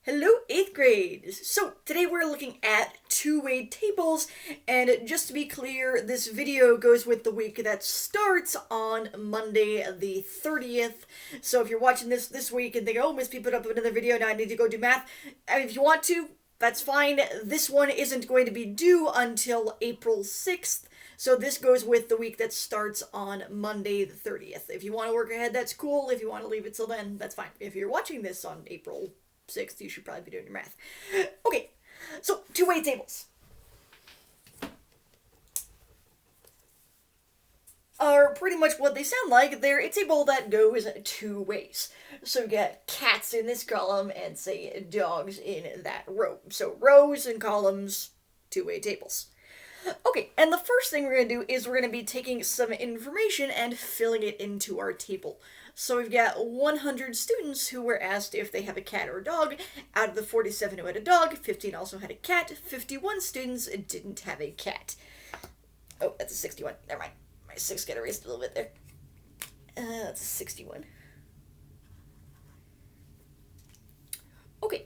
Hello, 8th grade! So, today we're looking at two-way tables, and just to be clear, this video goes with the week that starts on Monday the 30th. So if you're watching this week and think, oh, Miss P put up another video, now I need to go do math, I mean, if you want to, that's fine. This one isn't going to be due until April 6th, so this goes with the week that starts on Monday the 30th. If you want to work ahead, that's cool. If you want to leave it till then, that's fine. If you're watching this on April 6th, you should probably be doing your math. Okay, so two-way tables are pretty much what they sound like. They're a table that goes two ways. So you get cats in this column and, say, dogs in that row. So rows and columns, two-way tables. Okay, and the first thing we're going to do is we're going to be taking some information and filling it into our table. So we've got 100 students who were asked if they have a cat or a dog. Out of the 47 who had a dog, 15 also had a cat. 51 students didn't have a cat. Oh, that's a 61. Never mind. My 6 got erased a little bit there. That's a 61. Okay.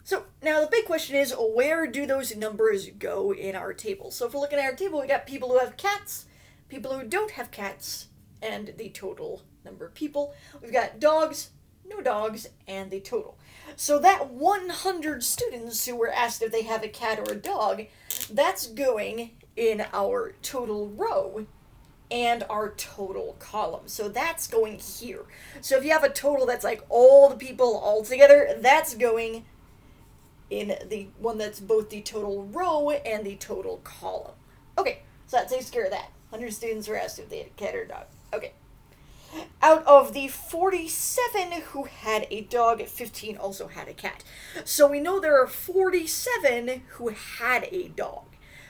So now the big question is, where do those numbers go in our table? So if we're looking at our table, we got people who have cats, people who don't have cats, and the total number of people. We've got dogs, no dogs, and the total. So that 100 students who were asked if they have a cat or a dog, that's going in our total row and our total column. So that's going here. So if you have a total that's like all the people all together, that's going in the one that's both the total row and the total column. Okay, so that takes care of that. 100 students were asked if they had a cat or a dog. Okay. Out of the 47 who had a dog, 15 also had a cat. So we know there are 47 who had a dog.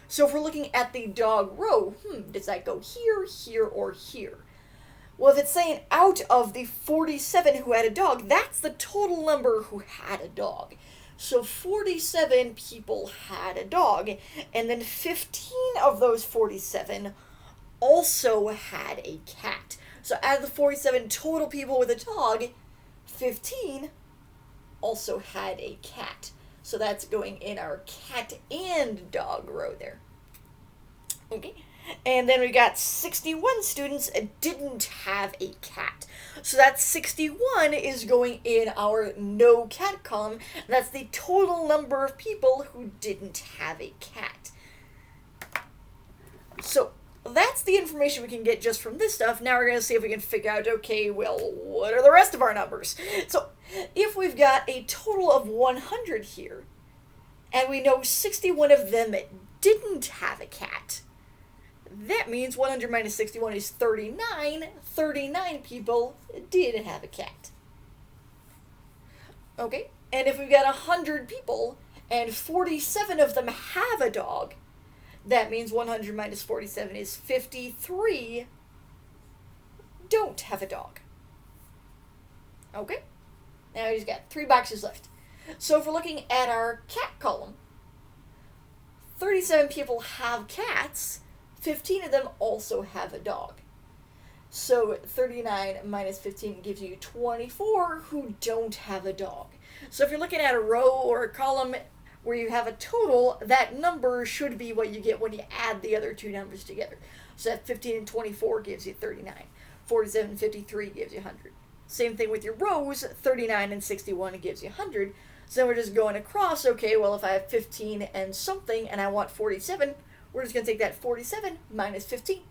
So if we're looking at the dog row, does that go here, here, or here? Well, if it's saying out of the 47 who had a dog, that's the total number who had a dog. So 47 people had a dog, and then 15 of those 47 also had a cat. So out of the 47 total people with a dog, 15 also had a cat. So that's going in our cat and dog row there. Okay. And then we got 61 students didn't have a cat. So that 61 is going in our no cat column. That's the total number of people who didn't have a cat. So that's the information we can get just from this stuff. Now we're going to see if we can figure out, okay, well, what are the rest of our numbers? So if we've got a total of 100 here, and we know 61 of them didn't have a cat, that means 100 minus 61 is 39. 39 people did have a cat. Okay, and if we've got 100 people and 47 of them have a dog, that means 100 minus 47 is 53 don't have a dog. Okay, now we just got 3 boxes left. So if we're looking at our cat column, 37 people have cats, 15 of them also have a dog. So 39 minus 15 gives you 24 who don't have a dog. So if you're looking at a row or a column where you have a total, that number should be what you get when you add the other two numbers together. So that 15 and 24 gives you 39. 47 and 53 gives you 100. Same thing with your rows, 39 and 61 gives you 100. So then we're just going across, okay, well if I have 15 and something and I want 47, we're just going to take that 47 minus 15,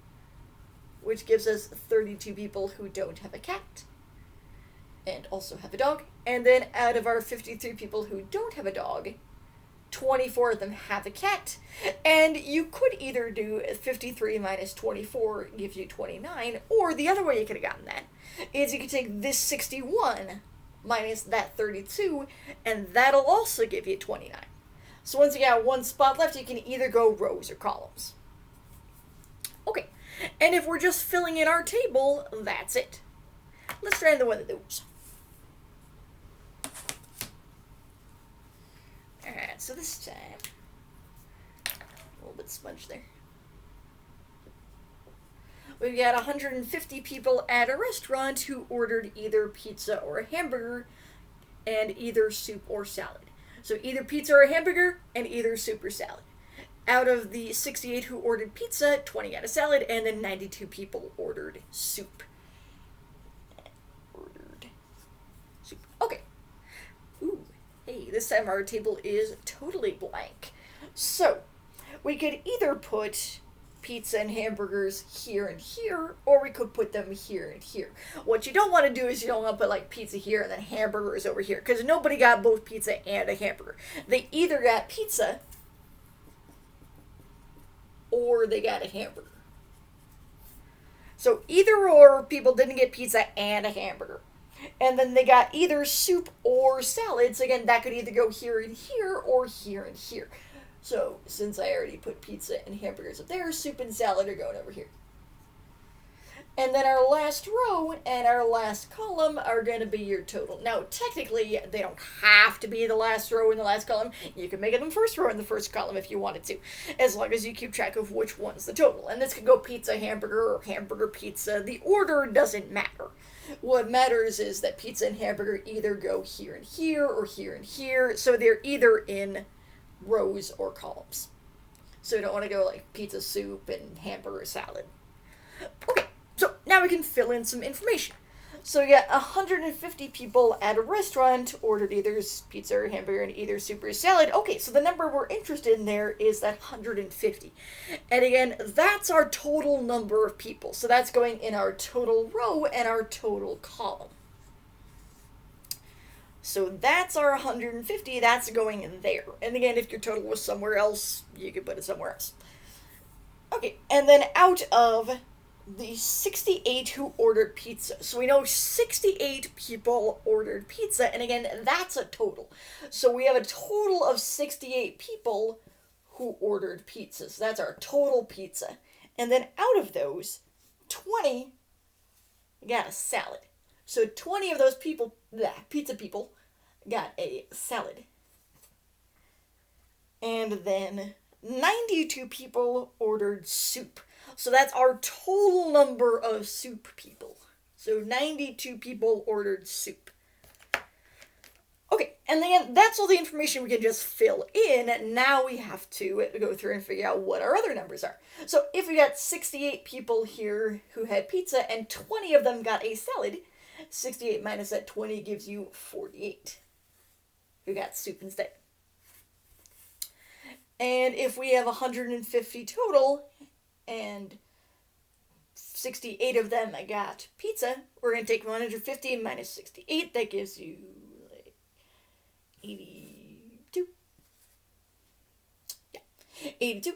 which gives us 32 people who don't have a cat and also have a dog. And then out of our 53 people who don't have a dog, 24 of them have a cat. And you could either do 53 minus 24 gives you 29, or the other way you could have gotten that is you could take this 61 minus that 32, and that'll also give you 29. So once you got one spot left, you can either go rows or columns. Okay, and if we're just filling in our table, that's it. Let's try another one of those. Alright, so this time, a little bit smudged there. We've got 150 people at a restaurant who ordered either pizza or a hamburger. and either soup or salad. So either pizza or hamburger, and either soup or salad. Out of the 68 who ordered pizza, 20 got a salad, and then 92 people ordered soup. Ordered soup. Okay. Ooh, hey, this time our table is totally blank. So, we could either put pizza and hamburgers here and here, or we could put them here and here. What you don't want to do is you don't want to put like pizza here and then hamburgers over here, because nobody got both pizza and a hamburger. They either got pizza or they got a hamburger. So either or, people didn't get pizza and a hamburger. And then they got either soup or salad. So again, that could either go here and here or here and here. So since I already put pizza and hamburgers up there, soup and salad are going over here. And then our last row and our last column are going to be your total. Now, technically, they don't have to be the last row and the last column. You can make it the first row and the first column if you wanted to, as long as you keep track of which one's the total. And this could go pizza, hamburger, or hamburger, pizza. The order doesn't matter. What matters is that pizza and hamburger either go here and here or here and here, so they're either in rows or columns. So you don't want to go like pizza, soup, and hamburger, salad. Okay. So now we can fill in some information. So we got 150 people at a restaurant ordered either pizza or hamburger and either soup or salad. Okay, so the number we're interested in there is that 150. And again, that's our total number of people. So that's going in our total row and our total column. So that's our 150, that's going in there. And again, if your total was somewhere else, you could put it somewhere else. Okay, and then out of the 68 who ordered pizza. So we know 68 people ordered pizza, and again, that's a total. So we have a total of 68 people who ordered pizza. So that's our total pizza. And then out of those, 20 got a salad. So 20 of those people, pizza people, got a salad. And then 92 people ordered soup. So that's our total number of soup people. So 92 people ordered soup. Okay, and then that's all the information we can just fill in. Now we have to go through and figure out what our other numbers are. So if we got 68 people here who had pizza and 20 of them got a salad, 68 minus that 20 gives you 48 who got soup instead. And if we have 150 total, and 68 of them got pizza, we're going to take 150 minus 68. That gives you like 82. Yeah, 82.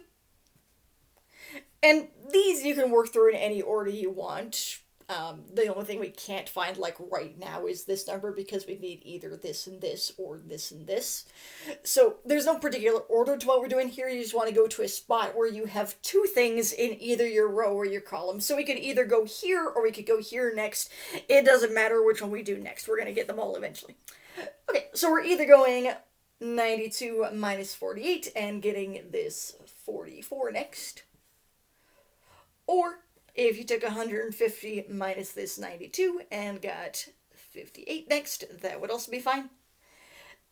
And these you can work through in any order you want. The only thing we can't find like right now is this number because we need either this and this or this and this. So there's no particular order to what we're doing here. You just want to go to a spot where you have two things in either your row or your column. So we could either go here or we could go here next. It doesn't matter which one we do next. We're going to get them all eventually. Okay, so we're either going 92 minus 48 and getting this 44 next. Or if you took 150 minus this 92 and got 58 next, that would also be fine.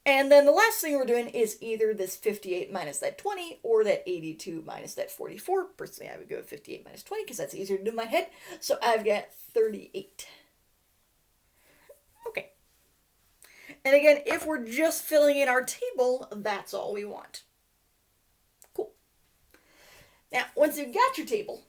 And then the last thing we're doing is either this 58 minus that 20 or that 82 minus that 44. Personally, I would go 58 minus 20 because that's easier to do in my head. So I've got 38. Okay. And again, if we're just filling in our table, that's all we want. Cool. Now, once you've got your table,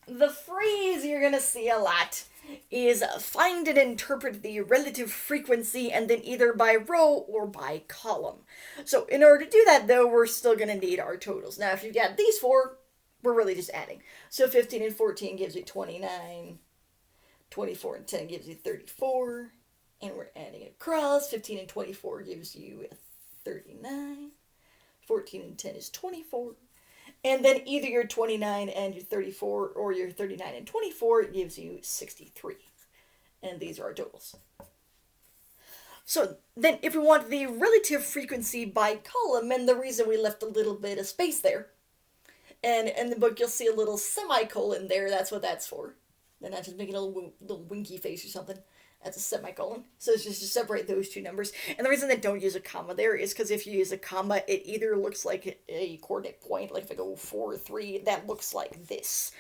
the phrase you're going to see a lot is find and interpret the relative frequency and then either by row or by column. So in order to do that, though, we're still going to need our totals. Now, if you've got these four, we're really just adding. So 15 and 14 gives you 29. 24 and 10 gives you 34. And we're adding across. 15 and 24 gives you 39. 14 and 10 is 24. And then either your 29 and your 34 or your 39 and 24 gives you 63. And these are our totals. So then if we want the relative frequency by column, and the reason we left a little bit of space there, and in the book you'll see a little semicolon there, that's what that's for. They're not just making a little winky face or something. That's a semicolon. So it's just to separate those two numbers. And the reason they don't use a comma there is because if you use a comma, it either looks like a coordinate point, like if I go 4, 3, that looks like this.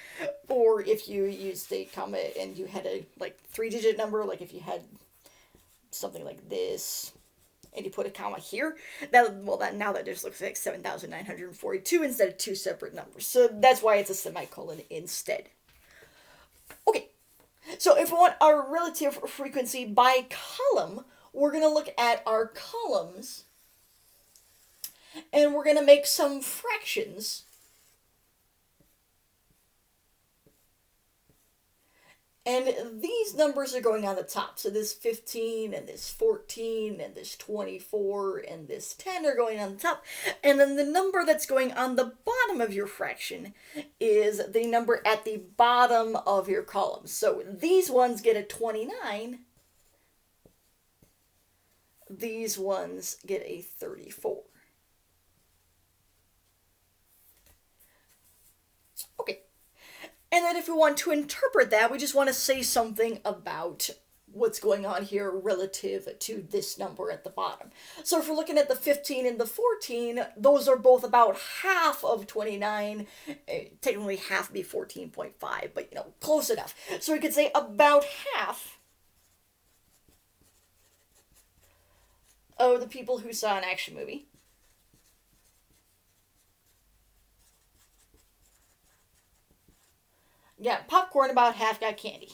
Or if you used a comma and you had a like 3-digit number, like if you had something like this, and you put a comma here, now that just looks like 7,942 instead of two separate numbers. So that's why it's a semicolon instead. Okay, so if we want our relative frequency by column, we're going to look at our columns, and we're going to make some fractions. And these numbers are going on the top. So this 15 and this 14 and this 24 and this 10 are going on the top. And then the number that's going on the bottom of your fraction is the number at the bottom of your column. So these ones get a 29. These ones get a 34. Okay. And then if we want to interpret that, we just want to say something about what's going on here relative to this number at the bottom. So if we're looking at the 15 and the 14, those are both about half of 29. Technically half would be 14.5, but close enough. So we could say about half of the people who saw an action movie got popcorn, about half got candy.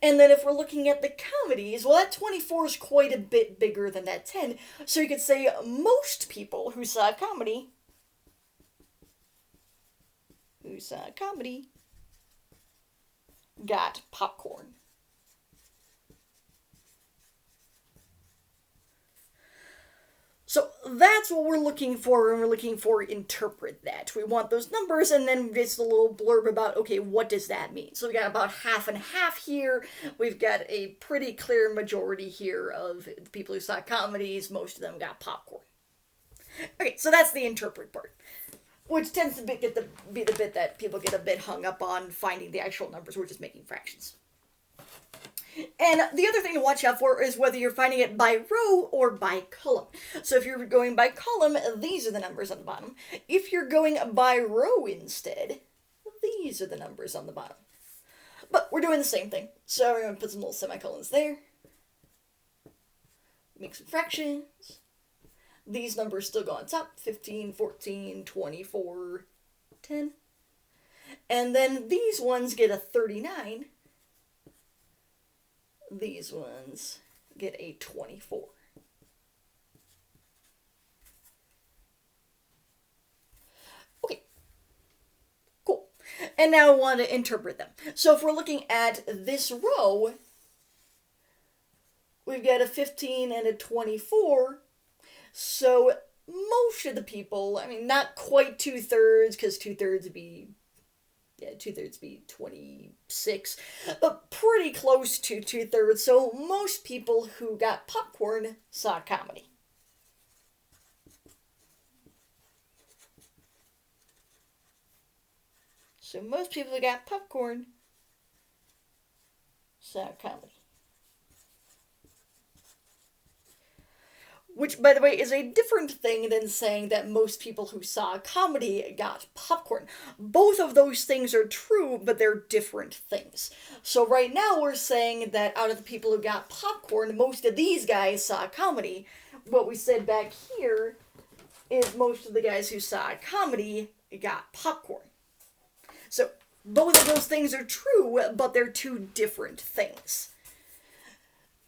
And then if we're looking at the comedies, well, that 24 is quite a bit bigger than that 10. So you could say most people who saw a comedy got popcorn. So that's what we're looking for when we're looking for interpret that. We want those numbers, and then just a little blurb about, okay, what does that mean? So we got about half and half here. We've got a pretty clear majority here of the people who saw comedies. Most of them got popcorn. Okay, so that's the interpret part, which tends to be the bit that people get a bit hung up on finding the actual numbers. We're just making fractions. And the other thing to watch out for is whether you're finding it by row or by column. So if you're going by column, these are the numbers on the bottom. If you're going by row instead, these are the numbers on the bottom. But we're doing the same thing. So we're going to put some little semicolons there. Make some fractions. These numbers still go on top. 15, 14, 24, 10. And then these ones get a 39. These ones get a 24. Okay, cool. And now I want to interpret them. So if we're looking at this row, we've got a 15 and a 24. So most of the people, not quite 2/3, because 2/3 would be 26, but pretty close to 2/3. So most people who got popcorn saw comedy. So most people who got popcorn saw comedy. Which, by the way, is a different thing than saying that most people who saw a comedy got popcorn. Both of those things are true, but they're different things. So right now we're saying that out of the people who got popcorn, most of these guys saw a comedy. What we said back here is most of the guys who saw a comedy got popcorn. So both of those things are true, but they're two different things.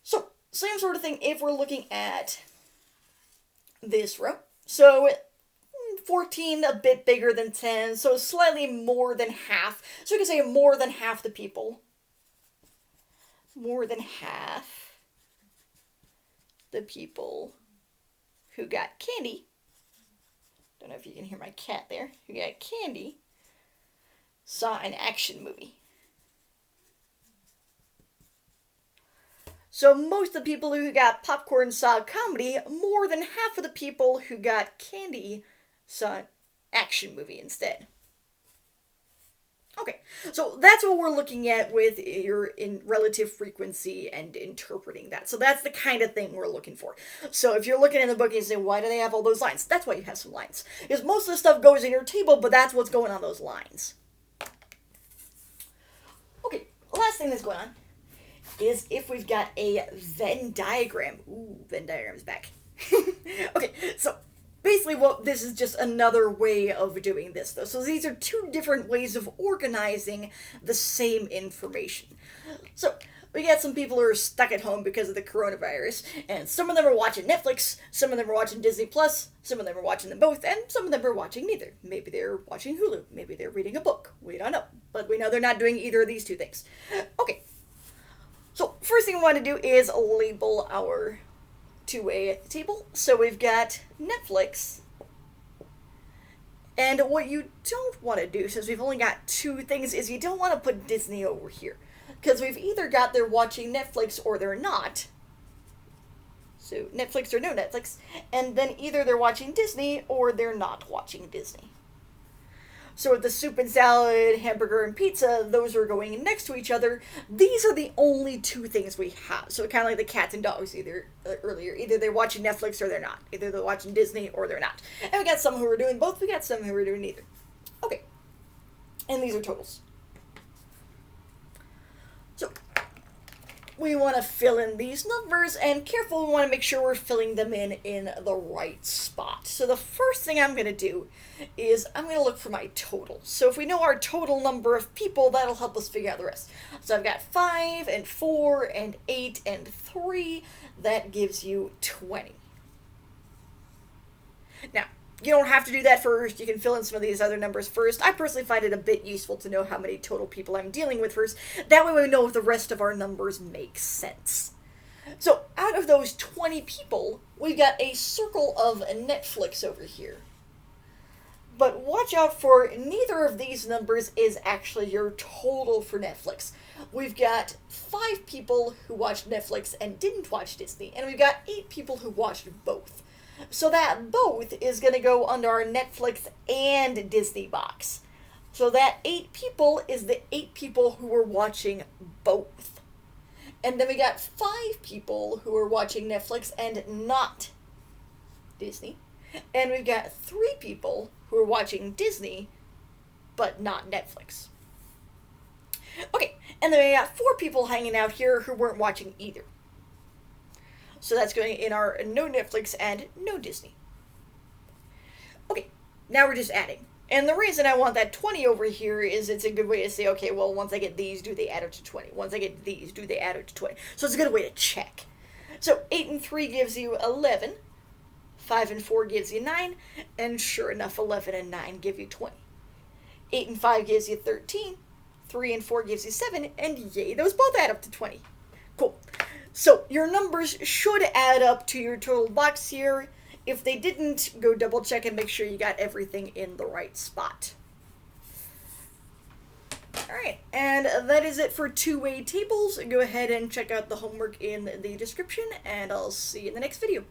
So, same sort of thing if we're looking at this row. So 14 a bit bigger than 10, so slightly more than half. So we can say more than half the people. More than half the people who got candy. Don't know if you can hear my cat there. Who got candy saw an action movie. So most of the people who got popcorn saw a comedy. More than half of the people who got candy saw an action movie instead. Okay, so that's what we're looking at with your in relative frequency and interpreting that. So that's the kind of thing we're looking for. So if you're looking in the book and you say, why do they have all those lines? That's why you have some lines. Because most of the stuff goes in your table, but that's what's going on those lines. Okay, last thing that's going on is if we've got a Venn diagram. Ooh, Venn diagram's back. Okay, so basically this is just another way of doing this though. So these are two different ways of organizing the same information. So we got some people who are stuck at home because of the coronavirus, and some of them are watching Netflix, some of them are watching Disney Plus, some of them are watching them both, and some of them are watching neither. Maybe they're watching Hulu, maybe they're reading a book. We don't know, but we know they're not doing either of these two things. Okay, so first thing we want to do is label our two-way table. So we've got Netflix, and what you don't want to do, since we've only got two things, is you don't want to put Disney over here, because we've either got they're watching Netflix or they're not. So Netflix or no Netflix, and then either they're watching Disney or they're not watching Disney. So with the soup and salad, hamburger and pizza, those are going next to each other. These are the only two things we have. So kind of like the cats and dogs earlier. Either they're watching Netflix or they're not. Either they're watching Disney or they're not. And we got some who are doing both. We got some who are doing neither. Okay. And these are totals. So we want to fill in these numbers, and careful, we want to make sure we're filling them in the right spot. So the first thing I'm going to do is I'm going to look for my total. So if we know our total number of people, that'll help us figure out the rest. So I've got 5 and 4 and 8 and 3. That gives you 20. Now, you don't have to do that first. You can fill in some of these other numbers first. I personally find it a bit useful to know how many total people I'm dealing with first. That way we know if the rest of our numbers make sense. So out of those 20 people, we've got a circle of Netflix over here. But watch out for neither of these numbers is actually your total for Netflix. We've got 5 people who watched Netflix and didn't watch Disney, and we've got 8 people who watched both. So that both is going to go under our Netflix and Disney box. So that 8 people is the 8 people who were watching both. And then we got 5 people who are watching Netflix and not Disney. And we've got 3 people who are watching Disney but not Netflix. Okay, and then we got 4 people hanging out here who weren't watching either. So that's going in our no Netflix and no Disney. Okay, now we're just adding. And the reason I want that 20 over here is it's a good way to say, okay, well, once I get these, do they add it to 20? Once I get these, do they add it to 20? So it's a good way to check. So 8 and 3 gives you 11. 5 and 4 gives you 9. And sure enough, 11 and 9 give you 20. 8 and 5 gives you 13. 3 and 4 gives you 7. And yay, those both add up to 20. Cool. So your numbers should add up to your total box here. If they didn't, go double check and make sure you got everything in the right spot. Alright, and that is it for two-way tables. Go ahead and check out the homework in the description, and I'll see you in the next video.